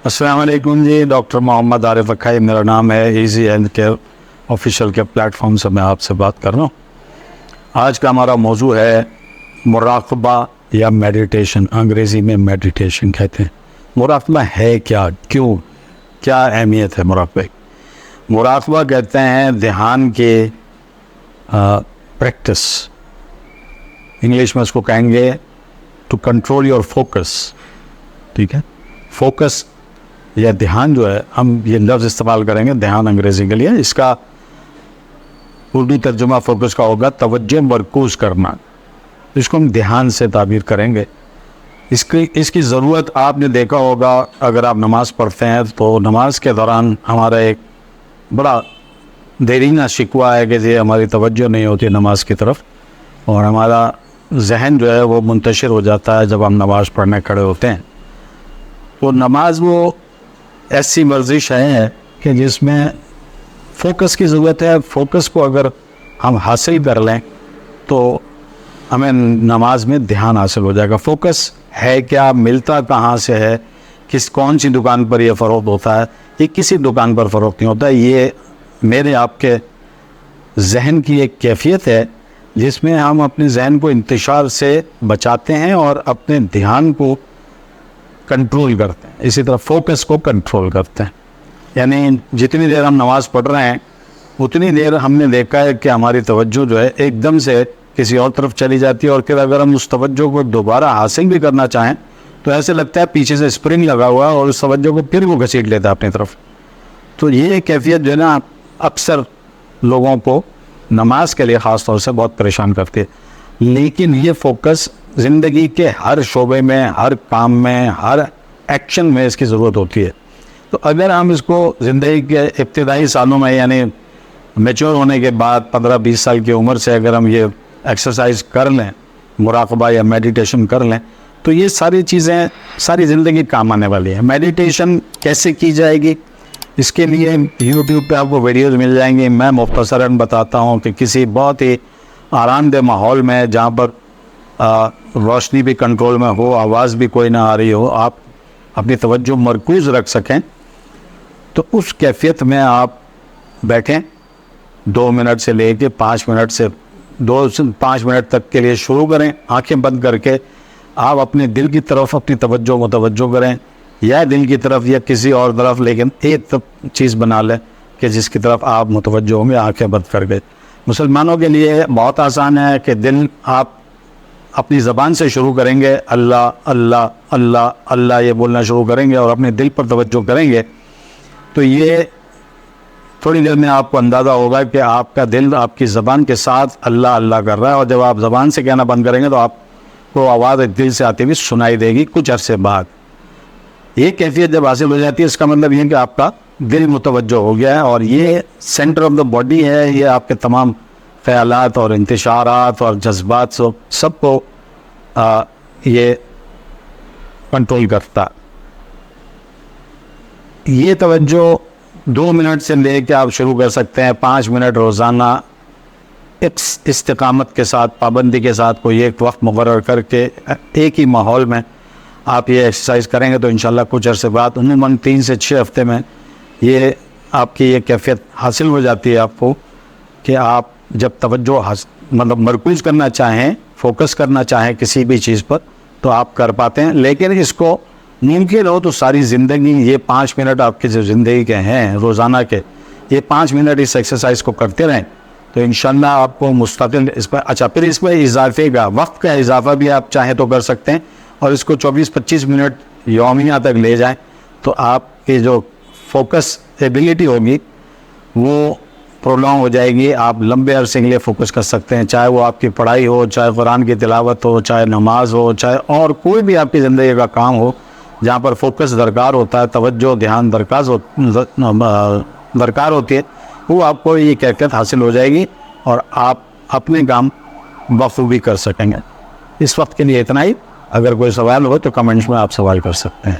السلام علیکم جی، ڈاکٹر محمد عارف اکھائی میرا نام ہے. ایزی ہیلتھ کیئر آفیشیل کے پلیٹ فارم سے میں آپ سے بات کر رہا ہوں. آج کا ہمارا موضوع ہے مراقبہ یا میڈیٹیشن. انگریزی میں میڈیٹیشن کہتے ہیں. مراقبہ ہے کیا، کیوں، کیا اہمیت ہے مراقبہ؟ مراقبہ کہتے ہیں دھیان کے پریکٹس. انگلش میں اس کو کہیں گے ٹو کنٹرول یور فوکس. ٹھیک ہے، فوکس یا دھیان جو ہے، ہم یہ لفظ استعمال کریں گے دھیان انگریزی کے لیے. اس کا اردو ترجمہ فوکس کا ہوگا توجہ مرکوز کرنا. اس کو ہم دھیان سے تعبیر کریں گے. اس کی ضرورت آپ نے دیکھا ہوگا اگر آپ نماز پڑھتے ہیں تو نماز کے دوران ہمارا ایک بڑا دیرینہ شکوہ ہے کہ یہ ہماری توجہ نہیں ہوتی نماز کی طرف، اور ہمارا ذہن جو ہے وہ منتشر ہو جاتا ہے جب ہم نماز پڑھنے کھڑے ہوتے ہیں. تو نماز وہ ایسی ورزش ہے کہ جس میں فوکس کی ضرورت ہے. فوکس کو اگر ہم حاصل کر لیں تو ہمیں نماز میں دھیان حاصل ہو جائے گا. فوکس ہے کیا، ملتا کہاں سے ہے، کون سی دکان پر یہ فروخت ہوتا ہے؟ یہ کسی دکان پر فروخت نہیں ہوتا. یہ میرے آپ کے ذہن کی ایک کیفیت ہے جس میں ہم اپنے ذہن کو انتشار سے بچاتے ہیں اور اپنے دھیان کو کنٹرول کرتے ہیں. اسی طرح فوکس کو کنٹرول کرتے ہیں. یعنی جتنی دیر ہم نماز پڑھ رہے ہیں اتنی دیر ہم نے دیکھا ہے کہ ہماری توجہ جو ہے ایک دم سے کسی اور طرف چلی جاتی ہے، اور پھر اگر ہم اس توجہ کو دوبارہ حاصل بھی کرنا چاہیں تو ایسے لگتا ہے پیچھے سے اسپرنگ لگا ہوا ہے اور اس توجہ کو پھر وہ گھسیٹ لیتا ہے اپنی طرف. تو یہ کیفیت جو ہے نا اکثر لوگوں کو نماز کے لیے خاص طور سے بہت پریشان کرتی ہے. لیکن یہ فوکس زندگی کے ہر شعبے میں، ہر کام میں، ہر ایکشن میں اس کی ضرورت ہوتی ہے. تو اگر ہم اس کو زندگی کے ابتدائی سالوں میں، یعنی میچور ہونے کے بعد 15-20 سال کی عمر سے اگر ہم یہ ایکسرسائز کر لیں، مراقبہ یا میڈیٹیشن کر لیں، تو یہ ساری چیزیں ساری زندگی کام آنے والی ہیں. میڈیٹیشن کیسے کی جائے گی، اس کے لیے یوٹیوب پہ آپ کو ویڈیوز مل جائیں گی. میں مختصراً بتاتا ہوں کہ کسی بہت ہی آرام دہ ماحول میں جہاں پر روشنی بھی کنٹرول میں ہو، آواز بھی کوئی نہ آ رہی ہو، آپ اپنی توجہ مرکوز رکھ سکیں، تو اس کیفیت میں آپ بیٹھیں. 2 منٹ سے لے کے 5 منٹ سے 2 سے 5 منٹ تک کے لیے شروع کریں. آنکھیں بند کر کے آپ اپنے دل کی طرف اپنی توجہ متوجہ کریں، یا دل کی طرف یا کسی اور طرف، لیکن ایک چیز بنا لیں کہ جس کی طرف آپ متوجہ ہوں گے آنکھیں بند کر کے. مسلمانوں کے لیے بہت آسان ہے کہ دل آپ اپنی زبان سے شروع کریں گے، اللہ اللہ اللہ اللہ یہ بولنا شروع کریں گے اور اپنے دل پر توجہ کریں گے، تو یہ تھوڑی دیر میں آپ کو اندازہ ہوگا کہ آپ کا دل آپ کی زبان کے ساتھ اللہ اللہ کر رہا ہے. اور جب آپ زبان سے کہنا بند کریں گے تو آپ کو آواز دل سے آتی ہوئی سنائی دے گی کچھ عرصے بعد. یہ کیفیت جب حاصل ہو جاتی ہے اس کا مطلب یہ ہے کہ آپ کا دل متوجہ ہو گیا ہے، اور یہ سینٹر آف دا باڈی ہے. یہ آپ کے تمام خیالات اور انتشارات اور جذبات سب کو یہ کنٹرول کرتا. یہ توجہ 2 منٹ سے لے کے آپ شروع کر سکتے ہیں. 5 منٹ روزانہ استقامت کے ساتھ، پابندی کے ساتھ کوئی ایک وقت مقرر کر کے ایک ہی ماحول میں آپ یہ ایکسرسائز کریں گے تو انشاءاللہ کچھ عرصے بعد، عموماً 3 سے 6 ہفتے میں، یہ آپ کی یہ کیفیت حاصل ہو جاتی ہے آپ کو کہ آپ جب توجہ مطلب مرکوز کرنا چاہیں، فوکس کرنا چاہیں کسی بھی چیز پر تو آپ کر پاتے ہیں. لیکن اس کو ممکن ہو تو ساری زندگی یہ 5 منٹ آپ کے جو زندگی کے ہیں روزانہ کے، یہ 5 منٹ اس ایکسرسائز کو کرتے رہیں تو انشاءاللہ آپ کو مستقل اس پر پھر اس میں اضافے کا وقت کا اضافہ بھی آپ چاہیں تو کر سکتے ہیں، اور اس کو 24-25 منٹ یومیہ تک لے جائیں تو آپ کی جو فوکس ایبیلٹی ہوگی وہ پرولونگ ہو جائے گی. آپ لمبے عرصے کے لیے فوکس کر سکتے ہیں، چاہے وہ آپ کی پڑھائی ہو، چاہے قرآن کی تلاوت ہو، چاہے نماز ہو، چاہے اور کوئی بھی آپ کی زندگی کا کام ہو جہاں پر فوکس درکار ہوتا ہے، توجہ دھیان درکار ہوتی ہے، وہ آپ کو یہ کیفیت حاصل ہو جائے گی اور آپ اپنے کام بخوبی کر سکیں گے. اس وقت کے لیے اتنا ہی. اگر کوئی سوال ہو تو کمنٹس میں آپ سوال کر سکتے ہیں.